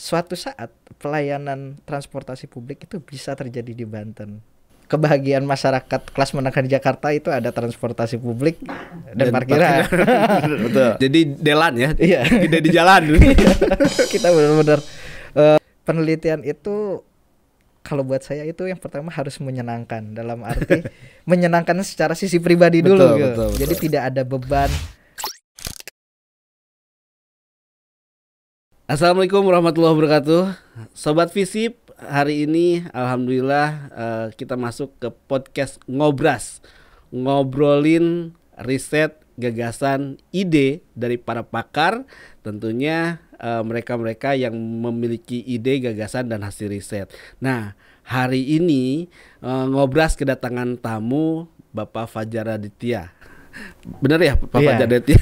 suatu saat pelayanan transportasi publik itu bisa terjadi di Banten. Kebahagiaan masyarakat kelas menengah di Jakarta itu ada transportasi publik dan parkiran. Betul. Jadi delan ya. Iya. Tidak di jalan. Kita benar-benar penelitian itu kalau buat saya itu yang pertama harus menyenangkan, dalam arti menyenangkan secara sisi pribadi dulu gitu. Betul. Jadi tidak ada beban. Assalamualaikum warahmatullahi wabarakatuh. Sobat Visip, hari ini alhamdulillah kita masuk ke podcast Ngobras. Ngobrolin riset, gagasan, ide dari para pakar. Tentunya mereka-mereka yang memiliki ide, gagasan, dan hasil riset. Nah, hari ini Ngobras kedatangan tamu Bapak Fajar Aditya. Benar ya Pak Fajar Aditya?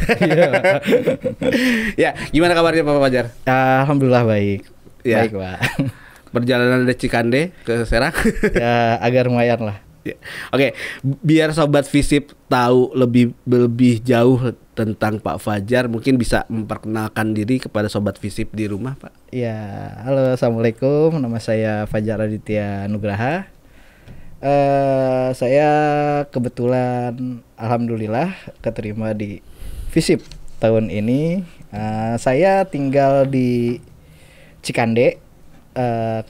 Ya, gimana kabarnya Pak Fajar? Alhamdulillah baik. Ya. Baik, Pak. Perjalanan dari Cikande ke Serang? Ya, agar lumayan lah. Ya. Oke, biar Sobat Visip tahu lebih jauh tentang Pak Fajar, mungkin bisa memperkenalkan diri kepada Sobat Visip di rumah, Pak. Ya, halo, assalamualaikum. Nama saya Fajar Aditya Nugraha. Saya kebetulan alhamdulillah keterima di Visip tahun ini. Saya tinggal di Cikande.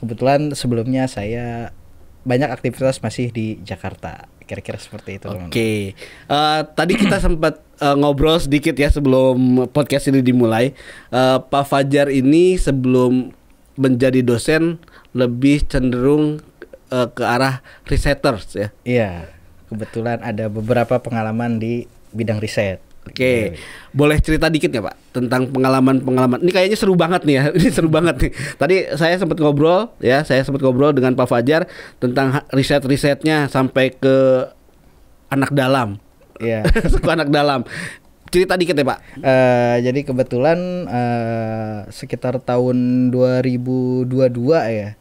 Kebetulan sebelumnya saya banyak aktivitas masih di Jakarta. Kira-kira seperti itu. Oke. Tadi kita sempat ngobrol sedikit ya sebelum podcast ini dimulai. Pak Fajar ini sebelum menjadi dosen lebih cenderung ke arah researchers ya. Iya, kebetulan ada beberapa pengalaman di bidang riset. Oke, boleh cerita dikit nggak Pak tentang pengalaman? Ini kayaknya seru banget nih ya. Ini seru banget nih. Tadi saya sempat ngobrol dengan Pak Fajar tentang risetnya sampai ke anak dalam. Iya. Suku anak dalam. Cerita dikit ya Pak. Jadi kebetulan sekitar tahun 2022 ya.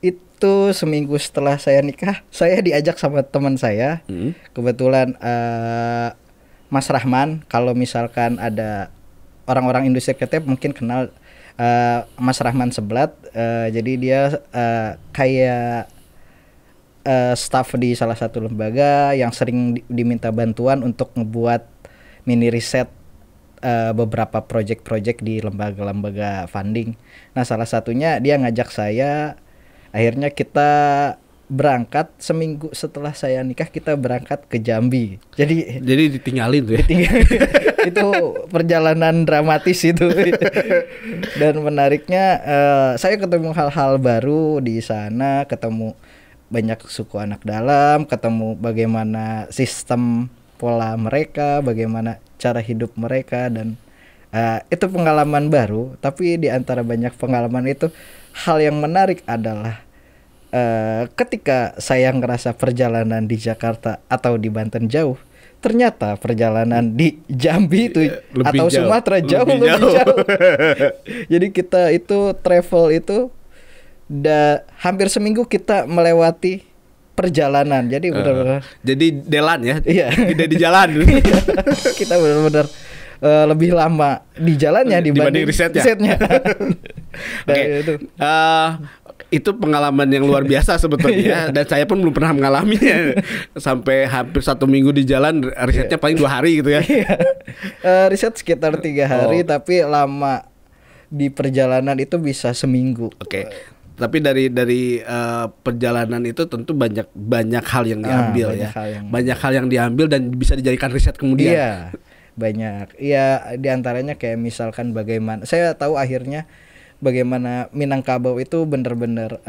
Itu seminggu setelah saya nikah, saya diajak sama teman saya. Kebetulan Mas Rahman, kalau misalkan ada orang-orang industri kreatif mungkin kenal Mas Rahman Seblat. Jadi dia kayak staff di salah satu lembaga yang sering diminta bantuan untuk ngebuat mini riset beberapa project-project di lembaga-lembaga funding. Nah, salah satunya dia ngajak saya. Akhirnya kita berangkat seminggu setelah saya nikah, kita berangkat ke Jambi. Jadi ditinggalin tuh ya. Itu perjalanan dramatis itu. Dan menariknya saya ketemu hal-hal baru di sana, ketemu banyak suku anak dalam, ketemu bagaimana sistem pola mereka, bagaimana cara hidup mereka, dan itu pengalaman baru. Tapi di antara banyak pengalaman itu, hal yang menarik adalah ketika saya ngerasa perjalanan di Jakarta atau di Banten jauh, ternyata perjalanan di Jambi itu atau jauh. Sumatera lebih jauh. Jadi kita itu travel itu hampir seminggu kita melewati perjalanan. Jadi benar-benar jadi delan ya. Iya. Tidak di jalan. Kita benar-benar lebih lama di jalannya dibanding risetnya. Oke. Itu pengalaman yang luar biasa sebetulnya. Dan saya pun belum pernah mengalaminya. Sampai hampir 1 minggu di jalan, risetnya paling 2 hari gitu ya. Riset sekitar 3 hari, tapi lama di perjalanan itu bisa seminggu. Oke. Tapi dari perjalanan itu tentu banyak hal yang diambil banyak hal yang diambil dan bisa dijadikan riset kemudian. Iya, banyak. Iya, diantaranya kayak misalkan bagaimana saya tahu akhirnya bagaimana Minangkabau itu benar-benar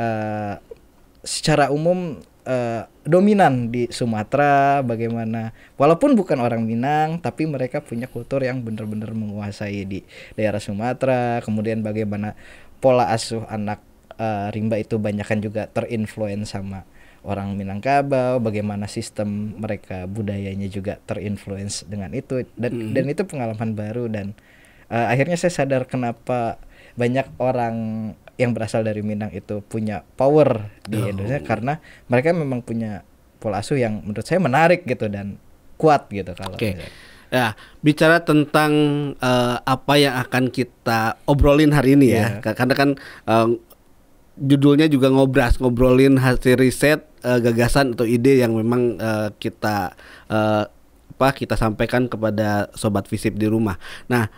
secara umum dominan di Sumatera. Bagaimana walaupun bukan orang Minang, tapi mereka punya kultur yang benar-benar menguasai di daerah Sumatera. Kemudian bagaimana pola asuh anak rimba itu banyakan juga terinfluence sama orang Minangkabau, bagaimana sistem mereka budayanya juga terinfluence dengan itu, dan itu pengalaman baru. Dan akhirnya saya sadar kenapa banyak orang yang berasal dari Minang itu punya power di Indonesia, karena mereka memang punya pola asuh yang menurut saya menarik gitu dan kuat gitu. Kalau Ya, bicara tentang apa yang akan kita obrolin hari ini ya. Karena kan judulnya juga ngobrolin hasil riset, gagasan atau ide yang memang kita sampaikan kepada sobat Visip di rumah. Nah,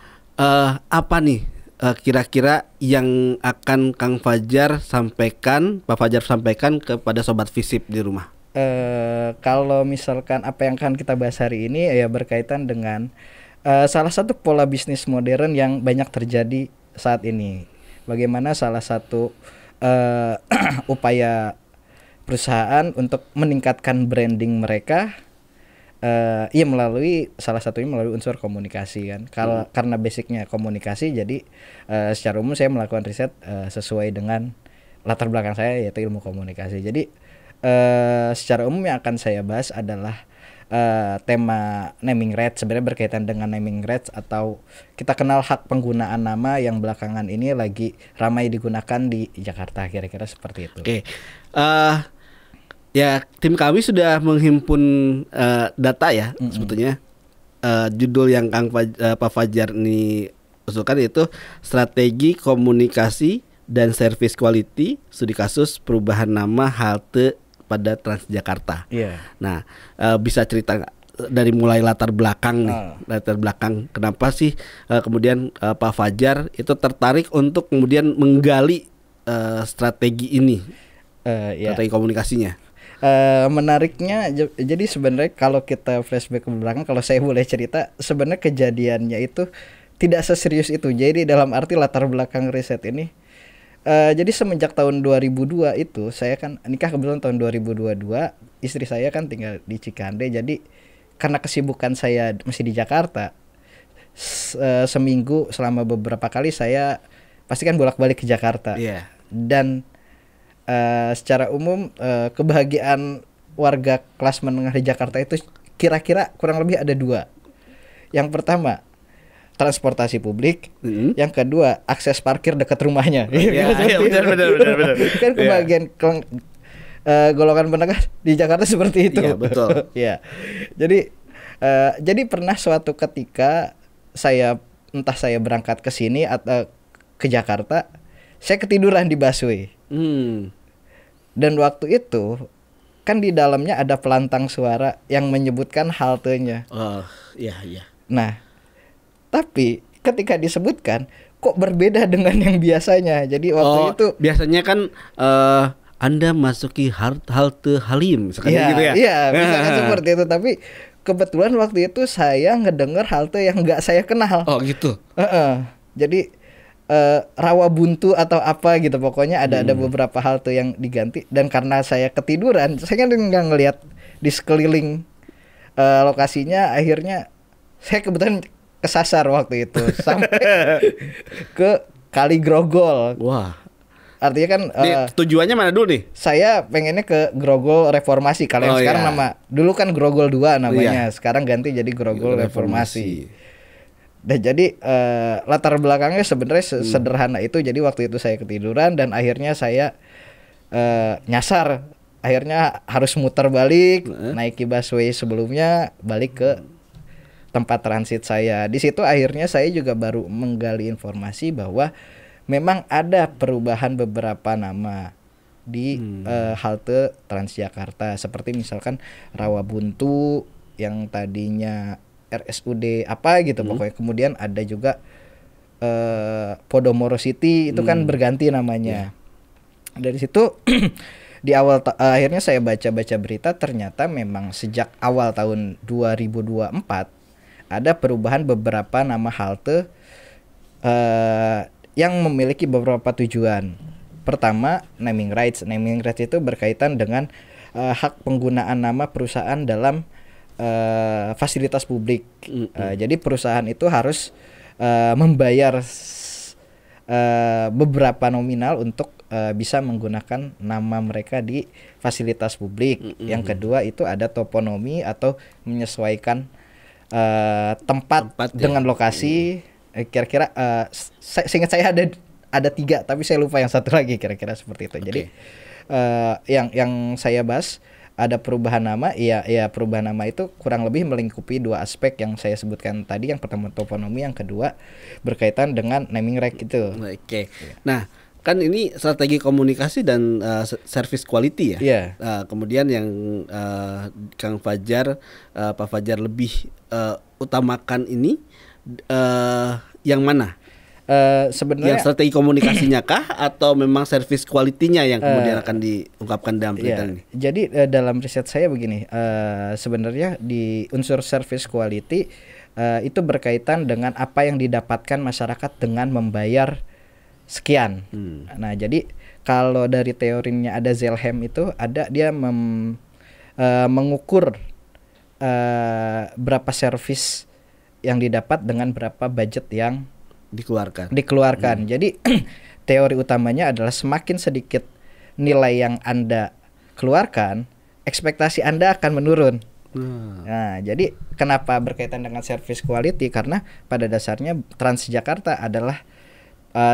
apa nih kira-kira yang akan Pak Fajar sampaikan kepada sobat Visip di rumah? Kalau misalkan apa yang akan kita bahas hari ini ya berkaitan dengan salah satu pola bisnis modern yang banyak terjadi saat ini. Bagaimana salah satu upaya perusahaan untuk meningkatkan branding mereka melalui salah satunya melalui unsur komunikasi kan. Karena basicnya komunikasi, jadi secara umum saya melakukan riset sesuai dengan latar belakang saya yaitu ilmu komunikasi. Jadi secara umum yang akan saya bahas adalah tema naming rights, sebenarnya berkaitan dengan naming rights atau kita kenal hak penggunaan nama yang belakangan ini lagi ramai digunakan di Jakarta, kira-kira seperti itu. Oke. Ya, tim kami sudah menghimpun data ya, sebetulnya judul yang Pak Fajar ini usulkan itu strategi komunikasi dan service quality studi kasus perubahan nama halte pada Transjakarta. Nah, bisa cerita dari mulai latar belakang nih, latar belakang kenapa sih kemudian Pak Fajar itu tertarik untuk kemudian menggali strategi ini, strategi komunikasinya. Menariknya jadi sebenarnya kalau kita flashback ke belakang, kalau saya boleh cerita, sebenarnya kejadiannya itu tidak seserius itu. Jadi dalam arti latar belakang riset ini, jadi semenjak tahun 2002 itu saya kan nikah kebetulan tahun 2022, istri saya kan tinggal di Cikande. Jadi karena kesibukan saya masih di Jakarta, seminggu selama beberapa kali saya pastikan bolak-balik ke Jakarta. Dan secara umum kebahagiaan warga kelas menengah di Jakarta itu kira-kira kurang lebih ada dua. Yang pertama, transportasi publik. Yang kedua, akses parkir dekat rumahnya. Benar. Kan kebahagiaan golongan menengah di Jakarta seperti itu. Betul. Jadi pernah suatu ketika entah saya berangkat ke sini atau ke Jakarta, saya ketiduran di busway. Dan waktu itu kan di dalamnya ada pelantang suara yang menyebutkan haltenya. Nah, tapi ketika disebutkan kok berbeda dengan yang biasanya. Jadi waktu itu biasanya kan Anda masuki halte Halim gitu ya. Iya, misalkan seperti itu. Tapi kebetulan waktu itu saya ngedenger halte yang nggak saya kenal. Oh gitu. Jadi Rawabuntu atau apa gitu, pokoknya ada beberapa halte yang diganti. Dan karena saya ketiduran, saya kan nggak ngelihat di sekeliling lokasinya. Akhirnya saya kebetulan kesasar waktu itu sampai ke Kali Grogol. Wah. Artinya kan tujuannya mana dulu nih? Saya pengennya ke Grogol Reformasi. Kalau yang sekarang dulu kan Grogol 2 namanya, sekarang ganti jadi Grogol Reformasi. Dan jadi latar belakangnya sebenarnya sederhana itu. Jadi waktu itu saya ketiduran dan akhirnya saya nyasar. Akhirnya harus muter balik, naiki busway sebelumnya, balik ke tempat transit saya. Di situ akhirnya saya juga baru menggali informasi bahwa memang ada perubahan beberapa nama di halte Transjakarta. Seperti misalkan Rawabuntu yang tadinya RSUD apa gitu pokoknya. Kemudian ada juga Podomoro City itu kan berganti namanya. Dari situ di awal akhirnya saya baca-baca berita, ternyata memang sejak awal tahun 2024 ada perubahan beberapa nama halte yang memiliki beberapa tujuan. Pertama, naming rights. Naming rights itu berkaitan dengan hak penggunaan nama perusahaan dalam fasilitas publik. Jadi perusahaan itu harus membayar beberapa nominal untuk bisa menggunakan nama mereka di fasilitas publik. Yang kedua itu ada toponomi atau menyesuaikan tempat dengan lokasi. Kira-kira seingat saya ada 3, tapi saya lupa yang satu lagi, kira-kira seperti itu. Jadi yang saya bahas ada perubahan nama, perubahan nama itu kurang lebih melingkupi dua aspek yang saya sebutkan tadi. Yang pertama toponomi, yang kedua berkaitan dengan naming right itu. Oke. Nah, kan ini strategi komunikasi dan service quality ya. Iya. Kemudian yang Kang Fajar, Pak Fajar lebih utamakan ini yang mana? Sebenarnya yang strategi komunikasinya kah atau memang service quality-nya yang kemudian akan diungkapkan dalam berita ini? Jadi dalam riset saya begini, sebenarnya di unsur service quality itu berkaitan dengan apa yang didapatkan masyarakat dengan membayar sekian. Nah, jadi kalau dari teorinya ada Zelham itu ada dia mengukur berapa service yang didapat dengan berapa budget yang dikeluarkan. Jadi teori utamanya adalah semakin sedikit nilai yang Anda keluarkan, ekspektasi Anda akan menurun. Nah, jadi kenapa berkaitan dengan service quality? Karena pada dasarnya Transjakarta adalah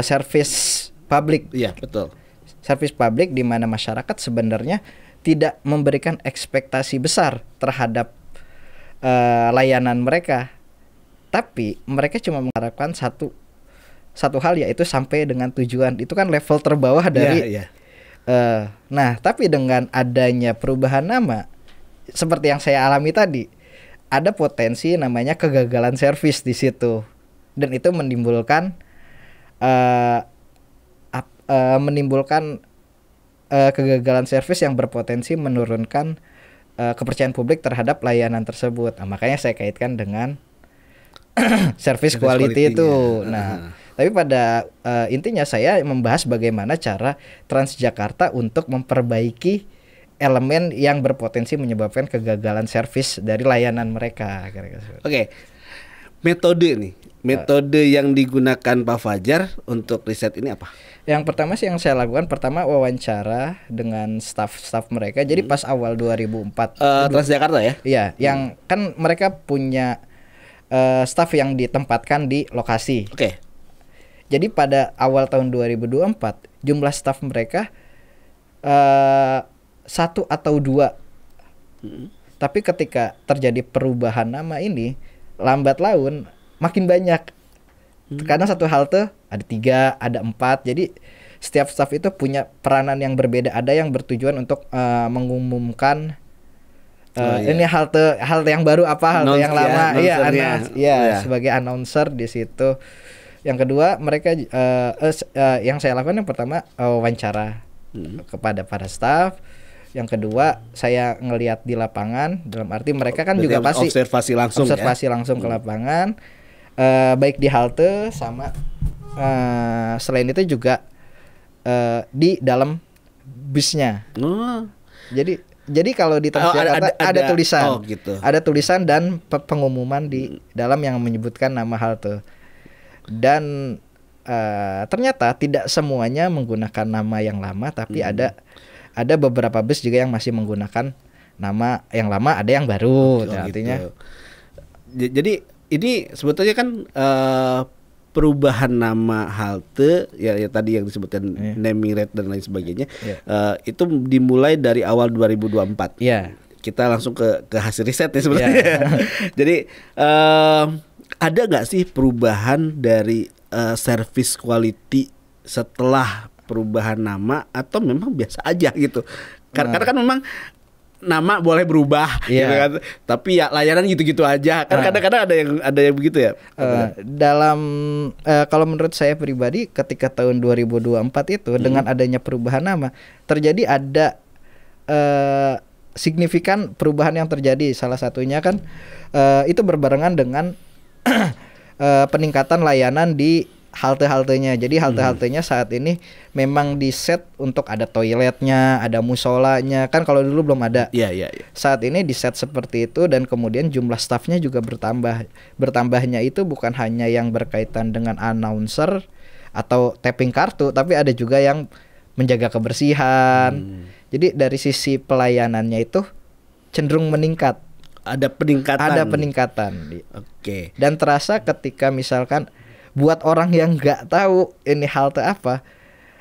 service publik. Iya, betul. Service publik di mana masyarakat sebenarnya tidak memberikan ekspektasi besar terhadap layanan mereka. Tapi mereka cuma mengharapkan satu hal, yaitu sampai dengan tujuan. Itu kan level terbawah dari nah, tapi dengan adanya perubahan nama seperti yang saya alami tadi, ada potensi namanya kegagalan servis di situ. Dan itu menimbulkan kegagalan servis yang berpotensi menurunkan kepercayaan publik terhadap layanan tersebut. Nah, makanya saya kaitkan dengan service quality itu. Nah, tapi pada intinya saya membahas bagaimana cara Transjakarta untuk memperbaiki elemen yang berpotensi menyebabkan kegagalan servis dari layanan mereka. Oke. Metode yang digunakan Pak Fajar untuk riset ini apa? Yang pertama sih yang saya lakukan, pertama wawancara dengan staff mereka. Jadi pas awal 2004 Transjakarta ya? Iya, yang kan mereka punya staff yang ditempatkan di lokasi. Oke. Jadi pada awal tahun 2024 jumlah staff mereka 1 atau 2. Tapi ketika terjadi perubahan nama ini, lambat laun makin banyak. Karena satu halte ada 3, ada 4. Jadi setiap staff itu punya peranan yang berbeda. Ada yang bertujuan untuk mengumumkan ini halte yang baru apa, halte yang lama, sebagai announcer di situ. Yang kedua, mereka yang saya lakukan yang pertama wawancara kepada para staff. Yang kedua, saya ngelihat di lapangan, dalam arti mereka kan juga pasti observasi langsung ke lapangan, baik di halte sama selain itu juga di dalam busnya. Jadi kalau di Transjakarta ada tulisan, ada tulisan dan pengumuman di dalam yang menyebutkan nama halte. Dan ternyata tidak semuanya menggunakan nama yang lama, tapi ada beberapa bus juga yang masih menggunakan nama yang lama, ada yang baru. Artinya. Jadi ini sebetulnya kan perubahan nama halte ya tadi yang disebutkan naming right dan lain sebagainya itu dimulai dari awal 2024. Kita langsung ke hasil riset ya sebenarnya. Jadi ada nggak sih perubahan dari service quality setelah perubahan nama atau memang biasa aja gitu? Karena kan memang nama boleh berubah gitu kan. Tapi ya layanan gitu-gitu aja. Kan kadang-kadang ada yang begitu ya. Kalau menurut saya pribadi ketika tahun 2024 itu dengan adanya perubahan nama terjadi ada signifikan perubahan yang terjadi. Salah satunya kan itu berbarengan dengan peningkatan layanan di halte-haltenya. Jadi halte-haltenya saat ini memang di set untuk ada toiletnya, ada musolanya. Kan kalau dulu belum ada. Saat ini di set seperti itu dan kemudian jumlah stafnya juga bertambah. Bertambahnya itu bukan hanya yang berkaitan dengan announcer atau tapping kartu, tapi ada juga yang menjaga kebersihan. Jadi dari sisi pelayanannya itu cenderung meningkat. Ada peningkatan. Oke. Dan terasa ketika misalkan buat orang yang nggak tahu ini halte apa,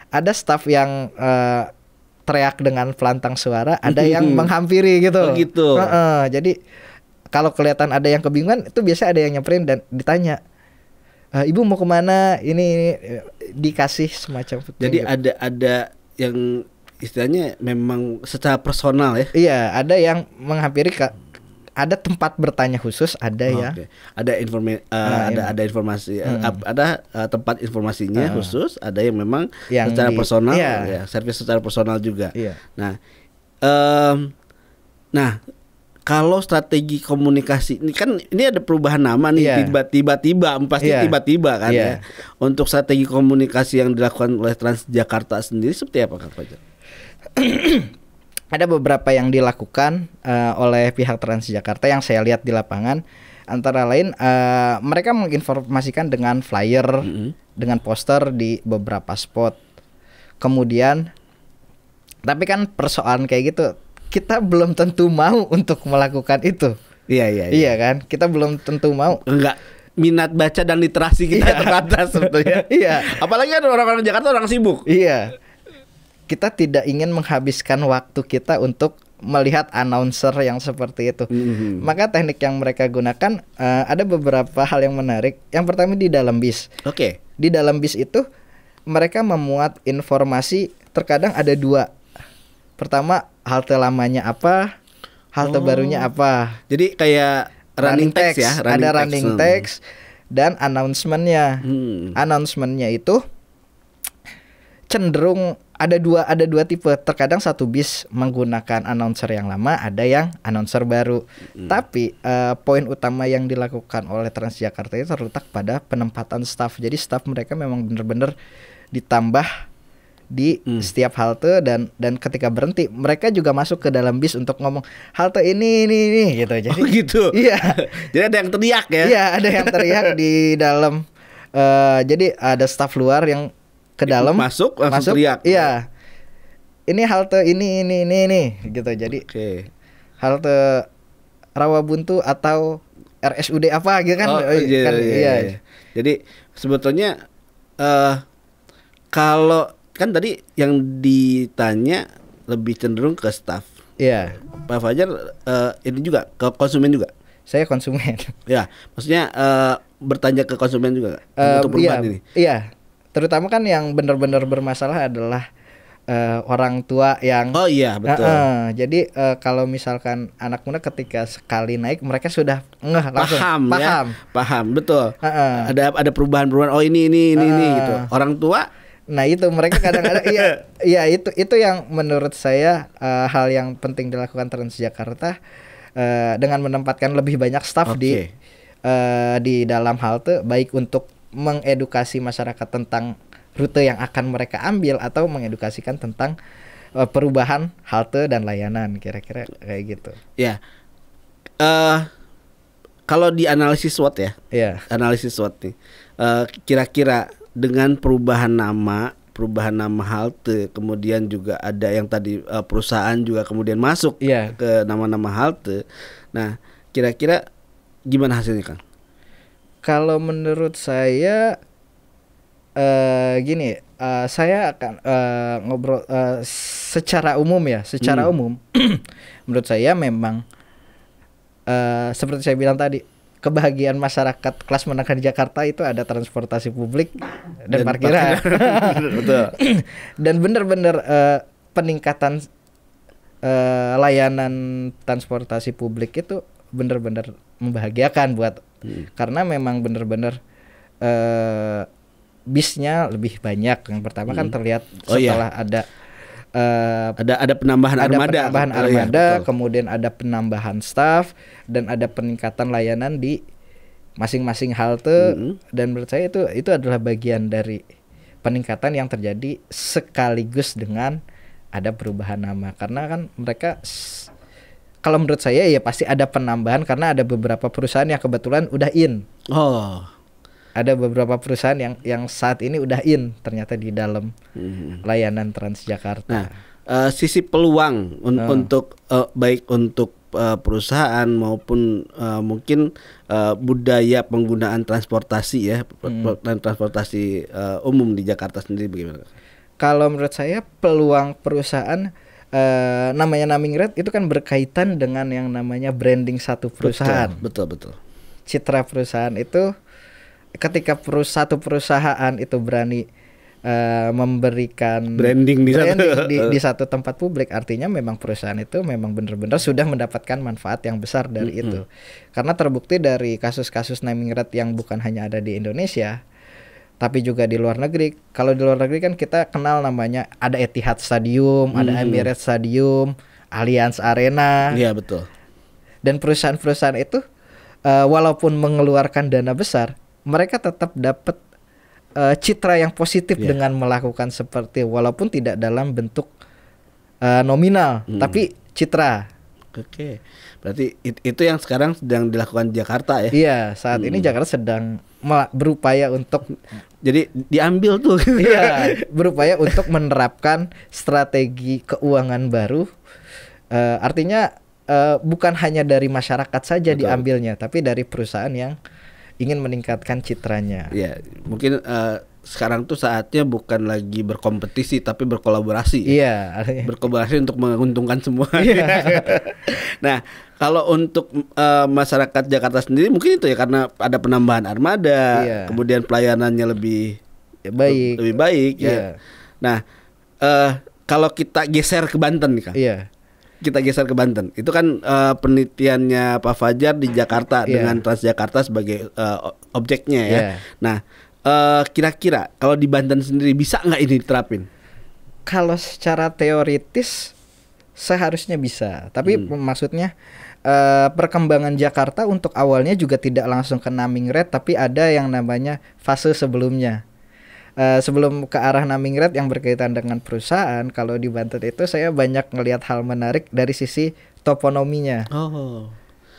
ada staf yang teriak dengan pelantang suara, ada yang menghampiri gitu. Oh gitu. Jadi kalau kelihatan ada yang kebingungan, itu biasa ada yang nyamperin dan ditanya, ibu mau kemana? Ini dikasih semacam petunjuk. Jadi ada yang istilahnya memang secara personal ya. Iya, ada yang menghampiri, ada tempat bertanya khusus, ada ya. Okay. Ada informasi, ada tempat informasinya khusus, ada yang memang yang secara personal, ya, servis secara personal juga. Iya. Nah, kalau strategi komunikasi ini kan ini ada perubahan nama nih, tiba-tiba pasti tiba-tiba kan ya. Untuk strategi komunikasi yang dilakukan oleh Transjakarta sendiri seperti apa Kak Fajar? Ada beberapa yang dilakukan oleh pihak Transjakarta yang saya lihat di lapangan. Antara lain mereka menginformasikan dengan flyer, dengan poster di beberapa spot. Kemudian, tapi kan persoalan kayak gitu, kita belum tentu mau untuk melakukan itu. Iya kan? Kita belum tentu mau. Enggak. Minat baca dan literasi kita terbatas sebetulnya. Iya. Apalagi ada orang-orang Jakarta orang sibuk. Iya. Kita tidak ingin menghabiskan waktu kita untuk melihat announcer yang seperti itu. Maka teknik yang mereka gunakan ada beberapa hal yang menarik. Yang pertama di dalam bis. Oke. Di dalam bis itu mereka memuat informasi, terkadang ada dua. Pertama, halte lamanya apa, halte barunya apa. Jadi kayak running text ya. Ada running text dan announcementnya. Announcementnya itu cenderung ada dua tipe. Terkadang satu bis menggunakan announcer yang lama, ada yang announcer baru. Tapi poin utama yang dilakukan oleh Transjakarta itu terletak pada penempatan staf. Jadi staf mereka memang benar-benar ditambah di setiap halte, dan ketika berhenti mereka juga masuk ke dalam bis untuk ngomong halte ini gitu. Jadi gitu. Iya. Jadi ada yang teriak ya. Iya, ada yang teriak di dalam. Jadi ada staf luar yang ke dalam masuk teriak. Iya. Ini halte ini gitu. Jadi halte Rawabuntu atau RSUD apa gitu kan. Iya. Jadi sebetulnya kalau kan tadi yang ditanya lebih cenderung ke staff. Iya. Pak Fajar ini juga ke konsumen juga. Saya konsumen. Ya, maksudnya bertanya ke konsumen juga untuk perubahan ini. Iya. Terutama kan yang benar-benar bermasalah adalah orang tua yang. Oh iya, betul. Jadi kalau misalkan anak muda ketika sekali naik mereka sudah langsung paham, betul. Ada perubahan. Oh ini gitu. Orang tua. Nah itu mereka kadang-kadang iya itu yang menurut saya hal yang penting dilakukan Transjakarta dengan menempatkan lebih banyak staf di dalam halte, baik untuk mengedukasi masyarakat tentang rute yang akan mereka ambil atau mengedukasikan tentang perubahan halte dan layanan, kira-kira kayak gitu. Ya, kalau di analisis SWOT ya, analisis SWOT nih, kira-kira dengan perubahan nama halte, kemudian juga ada yang tadi perusahaan juga kemudian masuk ke nama-nama halte. Nah, kira-kira gimana hasilnya, Kang? Kalau menurut saya gini, saya akan ngobrol secara umum ya, umum. Menurut saya memang seperti saya bilang tadi, kebahagiaan masyarakat kelas menengah di Jakarta itu ada transportasi publik dan parkiran. Betul. Dan benar-benar peningkatan layanan transportasi publik itu benar-benar membahagiakan buat karena memang benar-benar bisnya lebih banyak. Yang pertama kan terlihat setelah ada penambahan armada, kemudian ada penambahan staf dan ada peningkatan layanan di masing-masing halte. Dan menurut saya itu adalah bagian dari peningkatan yang terjadi sekaligus dengan ada perubahan nama, karena kan mereka kalau menurut saya ya pasti ada penambahan karena ada beberapa perusahaan yang kebetulan udah in. Ada beberapa perusahaan yang saat ini udah in ternyata di dalam layanan Transjakarta. Nah, sisi peluang untuk baik untuk perusahaan maupun mungkin budaya penggunaan transportasi ya, transportasi umum di Jakarta sendiri bagaimana? Kalau menurut saya peluang perusahaan namanya naming right itu kan berkaitan dengan yang namanya branding satu perusahaan. Betul. Citra perusahaan itu ketika satu perusahaan itu berani memberikan Branding di satu tempat publik, artinya memang perusahaan itu memang benar-benar sudah mendapatkan manfaat yang besar dari itu. Karena terbukti dari kasus-kasus naming right yang bukan hanya ada di Indonesia, tapi juga di luar negeri. Kalau di luar negeri kan kita kenal namanya ada Etihad Stadium, ada Emirates Stadium, Allianz Arena. Iya, betul. Dan perusahaan-perusahaan itu walaupun mengeluarkan dana besar, mereka tetap dapat citra yang positif dengan melakukan seperti, walaupun tidak dalam bentuk nominal, tapi citra. Oke. Berarti itu yang sekarang sedang dilakukan Jakarta ya? Iya, saat ini Jakarta sedang berupaya untuk jadi diambil tuh. Iya, berupaya untuk menerapkan strategi keuangan baru. Artinya bukan hanya dari masyarakat saja diambilnya, tapi dari perusahaan yang ingin meningkatkan citranya. Iya, mungkin sekarang tuh saatnya bukan lagi berkompetisi tapi berkolaborasi. Iya, berkolaborasi untuk menguntungkan semua. Iya. Nah, kalau untuk masyarakat Jakarta sendiri mungkin itu ya, karena ada penambahan armada, kemudian pelayanannya lebih baik ya. Iya. Nah, kalau kita geser ke Banten nih, Kak. Iya. Kita geser ke Banten. Itu kan penelitiannya Pak Fajar di Jakarta dengan Transjakarta sebagai objeknya ya. Nah, kira-kira kalau di Banten sendiri bisa nggak ini diterapin? Kalau secara teoritis seharusnya bisa, tapi maksudnya perkembangan Jakarta untuk awalnya juga tidak langsung ke naming right, tapi ada yang namanya fase sebelumnya. Sebelum ke arah naming right yang berkaitan dengan perusahaan, kalau di Banten itu saya banyak ngelihat hal menarik dari sisi toponominya.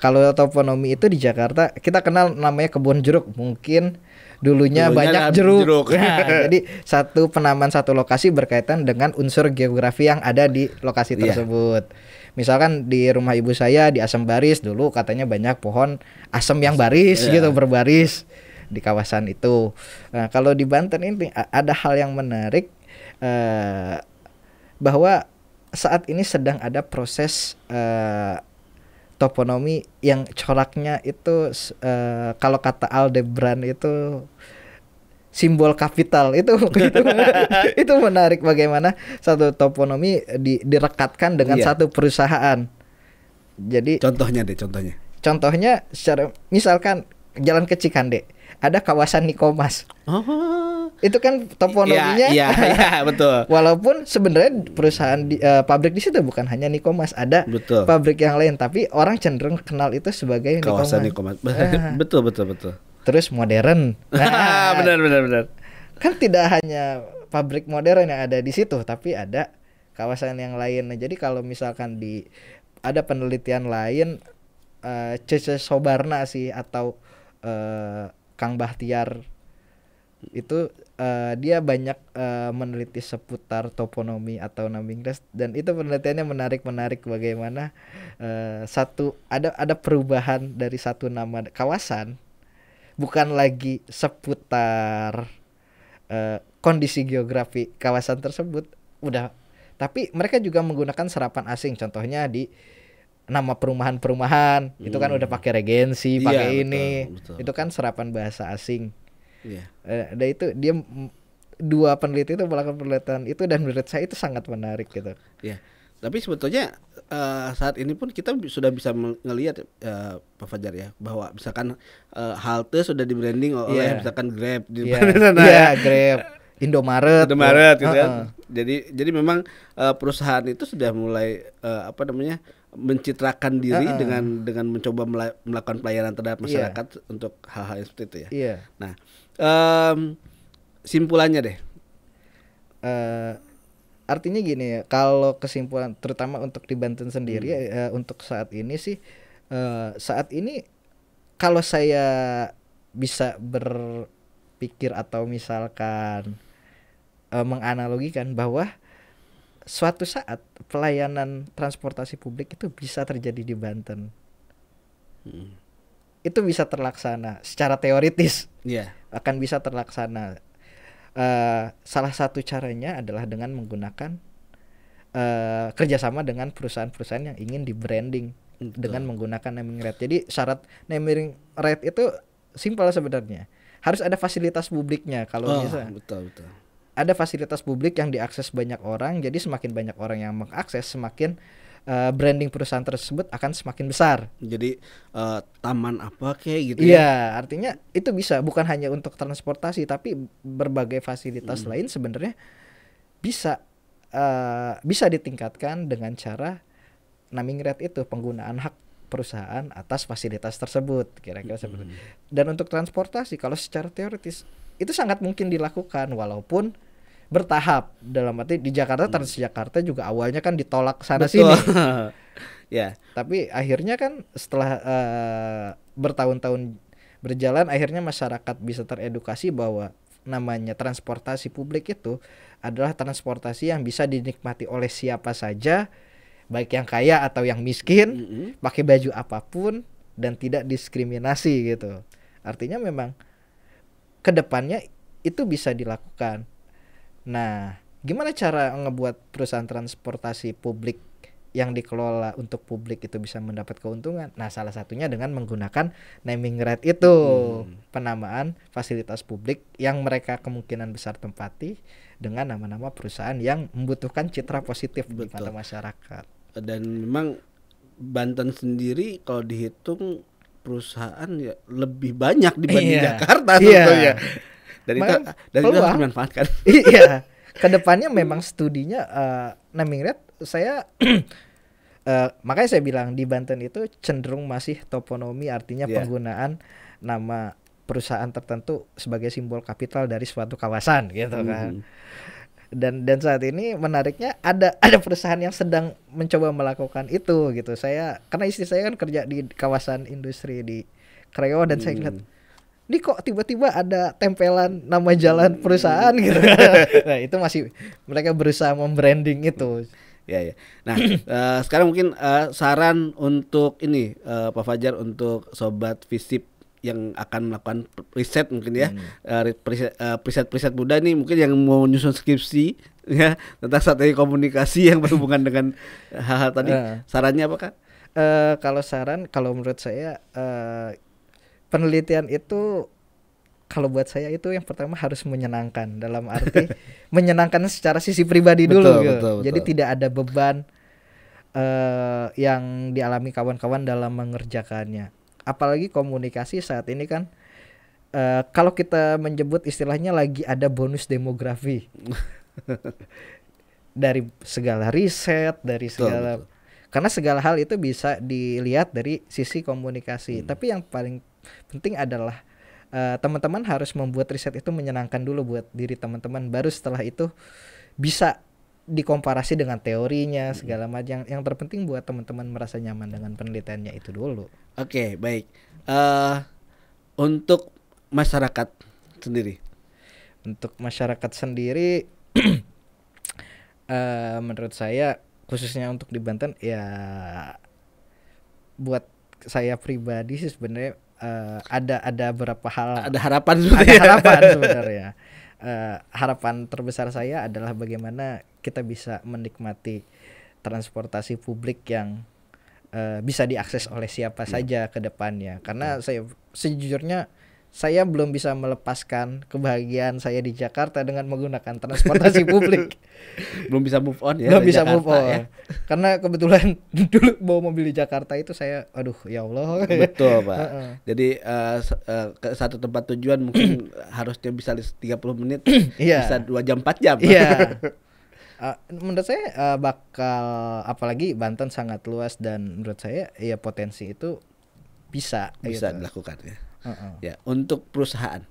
Kalau toponomi itu di Jakarta kita kenal namanya kebun jeruk, mungkin dulunya banyak jeruk. Nah, jadi satu penamaan satu lokasi berkaitan dengan unsur geografi yang ada di lokasi tersebut. Misalkan di rumah ibu saya di Asem Baris, dulu katanya banyak pohon asem yang baris gitu, berbaris di kawasan itu. Nah, kalau di Banten ini ada hal yang menarik, bahwa saat ini sedang ada proses toponomi yang coraknya itu kalau kata Aldebaran itu simbol kapital itu itu menarik, bagaimana satu toponomi direkatkan dengan satu perusahaan. Jadi contohnya secara misalkan jalan ke Cikande ada kawasan Nikomas. Itu kan toponominya. Iya, betul. Walaupun sebenarnya perusahaan pabrik di situ bukan hanya Nikomas, ada pabrik yang lain, tapi orang cenderung kenal itu sebagai kawasan Nikomas. Betul. Terus modern. Benar. Kan tidak hanya pabrik modern yang ada di situ, tapi ada kawasan yang lain. Nah, jadi kalau misalkan ada penelitian lain, Cece Sobarna sih atau Kang Bahtiar itu dia banyak meneliti seputar toponomi atau naming right, dan itu penelitiannya menarik bagaimana ada perubahan dari satu nama kawasan, bukan lagi seputar kondisi geografi kawasan tersebut tapi mereka juga menggunakan serapan asing, contohnya di nama perumahan itu kan udah pakai regensi, pakai betul. Itu kan serapan bahasa asing. Dan itu dia dua peneliti itu melakukan penelitian itu, dan menurut saya itu sangat menarik gitu. Tapi sebetulnya saat ini pun kita sudah bisa melihat Pak Fajar ya, bahwa misalkan halte sudah di branding oleh misalkan Grab di Grab, Indomaret gitu kan. Jadi memang perusahaan itu sudah mulai mencitrakan diri dengan mencoba melakukan pelayanan terhadap masyarakat untuk hal-hal seperti itu ya. Nah, simpulannya deh. Artinya gini ya, kalau kesimpulan terutama untuk di Banten sendiri untuk saat ini sih, saat ini kalau saya bisa berpikir atau misalkan menganalogikan bahwa suatu saat pelayanan transportasi publik itu bisa terjadi di Banten. Itu bisa terlaksana secara teoritis. Akan bisa terlaksana. Salah satu caranya adalah dengan menggunakan kerjasama dengan perusahaan-perusahaan yang ingin di branding dengan menggunakan naming right. Jadi syarat naming right itu simpel sebenarnya. Harus ada fasilitas publiknya. Kalau betul. ada fasilitas publik yang diakses banyak orang, jadi semakin banyak orang yang mengakses, semakin branding perusahaan tersebut akan semakin besar. Jadi taman apa kayak gitu Iya, artinya itu bisa bukan hanya untuk transportasi, tapi berbagai fasilitas lain sebenarnya bisa ditingkatkan dengan cara naming right itu, penggunaan hak perusahaan atas fasilitas tersebut, kira-kira seperti itu. Dan untuk transportasi, kalau secara teoritis itu sangat mungkin dilakukan walaupun bertahap. Dalam arti di Jakarta, Transjakarta juga awalnya kan ditolak sana sini. Ya. Tapi akhirnya kan setelah bertahun-tahun berjalan, akhirnya masyarakat bisa teredukasi bahwa namanya transportasi publik itu adalah transportasi yang bisa dinikmati oleh siapa saja, baik yang kaya atau yang miskin, pakai baju apapun dan tidak diskriminasi gitu. Artinya memang kedepannya itu bisa dilakukan. Nah, gimana cara ngebuat perusahaan transportasi publik yang dikelola untuk publik itu bisa mendapat keuntungan? Nah, salah satunya dengan menggunakan naming right itu, penamaan fasilitas publik yang mereka kemungkinan besar tempati dengan nama-nama perusahaan yang membutuhkan citra positif di mata masyarakat. Dan memang Banten sendiri kalau dihitung perusahaan ya lebih banyak dibanding Jakarta sebetulnya. Dari itu harus dimanfaatkan. Iya. Kedepannya memang studinya naming right saya makanya saya bilang di Banten itu cenderung masih toponomi, artinya penggunaan nama perusahaan tertentu sebagai simbol kapital dari suatu kawasan gitu kan. Dan saat ini menariknya ada perusahaan yang sedang mencoba melakukan itu gitu. Saya karena istri saya kan kerja di kawasan industri di Kreo dan saya lihat ini kok tiba-tiba ada tempelan nama jalan perusahaan gitu. Nah, itu masih mereka berusaha membranding itu. Ya. Nah, sekarang mungkin saran untuk ini Pak Fajar, untuk sobat Visip yang akan melakukan riset mungkin ya, riset muda nih mungkin yang mau nyusun skripsi ya tentang strategi komunikasi yang berhubungan dengan hal-hal tadi. Sarannya apakah? Kalau menurut saya penelitian itu, kalau buat saya itu yang pertama harus menyenangkan, dalam arti menyenangkan secara sisi pribadi dulu gitu. Betul. Jadi tidak ada beban yang dialami kawan-kawan dalam mengerjakannya. Apalagi komunikasi saat ini kan kalau kita menyebut istilahnya lagi ada bonus demografi dari segala riset, dari segala betul. Karena segala hal itu bisa dilihat dari sisi komunikasi. Tapi yang paling penting adalah teman-teman harus membuat riset itu menyenangkan dulu buat diri teman-teman. Baru setelah itu bisa dikomparasi dengan teorinya segala macam. Yang terpenting buat teman-teman merasa nyaman dengan penelitiannya itu dulu. Oke, baik. Untuk masyarakat sendiri. Untuk masyarakat sendiri, menurut saya khususnya untuk di Banten ya, buat saya pribadi sih sebenarnya ada beberapa hal. Ada harapan sebenarnya. Harapan terbesar saya adalah bagaimana kita bisa menikmati transportasi publik yang bisa diakses oleh siapa saja ke depannya. Karena saya sejujurnya saya belum bisa melepaskan kebahagiaan saya di Jakarta dengan menggunakan transportasi publik. Belum bisa move on ya. Belum bisa move on ya. Karena kebetulan dulu bawa mobil di Jakarta itu saya, aduh ya Allah. Betul Pak. Jadi ke satu tempat tujuan mungkin harusnya bisa 30 menit, bisa 2 jam 4 jam. Iya. Menurut saya bakal, apalagi Banten sangat luas dan menurut saya ya potensi itu bisa gitu dilakukan ya. Ya, untuk perusahaan.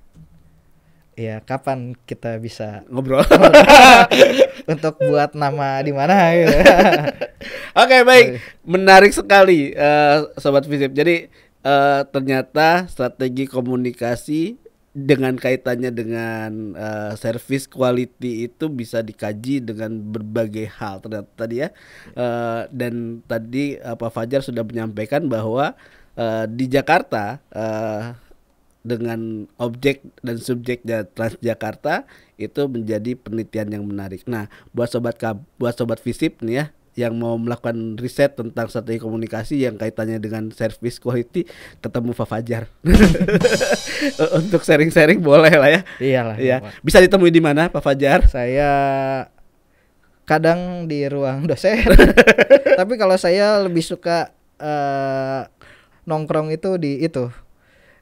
Ya, kapan kita bisa ngobrol untuk buat nama di mana gitu. Oke, baik. Menarik sekali sobat Visip. Jadi ternyata strategi komunikasi dengan kaitannya dengan service quality itu bisa dikaji dengan berbagai hal ternyata tadi ya. Dan tadi Pak Fajar sudah menyampaikan bahwa di Jakarta dengan objek dan subjeknya Transjakarta itu menjadi penelitian yang menarik. Nah, buat sobat Visip nih ya yang mau melakukan riset tentang strategi komunikasi yang kaitannya dengan service quality, ketemu Pak Fajar. Untuk sharing-sharing boleh lah ya. Iyalah. Ya. Pak. Bisa ditemui di mana Pak Fajar? Saya kadang di ruang dosen. Tapi kalau saya lebih suka nongkrong itu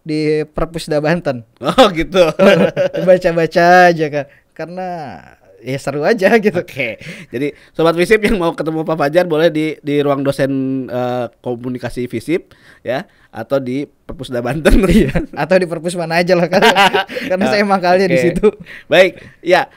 di Perpusda Banten. Oh gitu. Baca-baca aja kan. Karena ya seru aja gitu. Oke. Jadi sobat Visip yang mau ketemu Pak Fajar boleh di ruang dosen komunikasi Visip ya, atau di Perpusda Banten Atau di perpus mana aja lah karena saya makalnya di situ. Baik, ya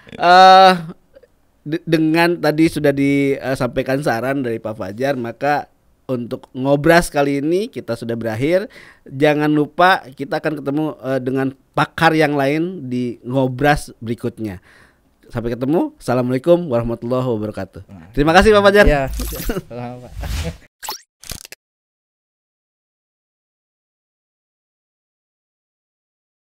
dengan tadi sudah disampaikan saran dari Pak Fajar, maka untuk ngobras kali ini kita sudah berakhir. Jangan lupa kita akan ketemu dengan pakar yang lain di ngobras berikutnya. Sampai ketemu. Assalamualaikum warahmatullahi wabarakatuh. Terima kasih Pak Fajar. Ya.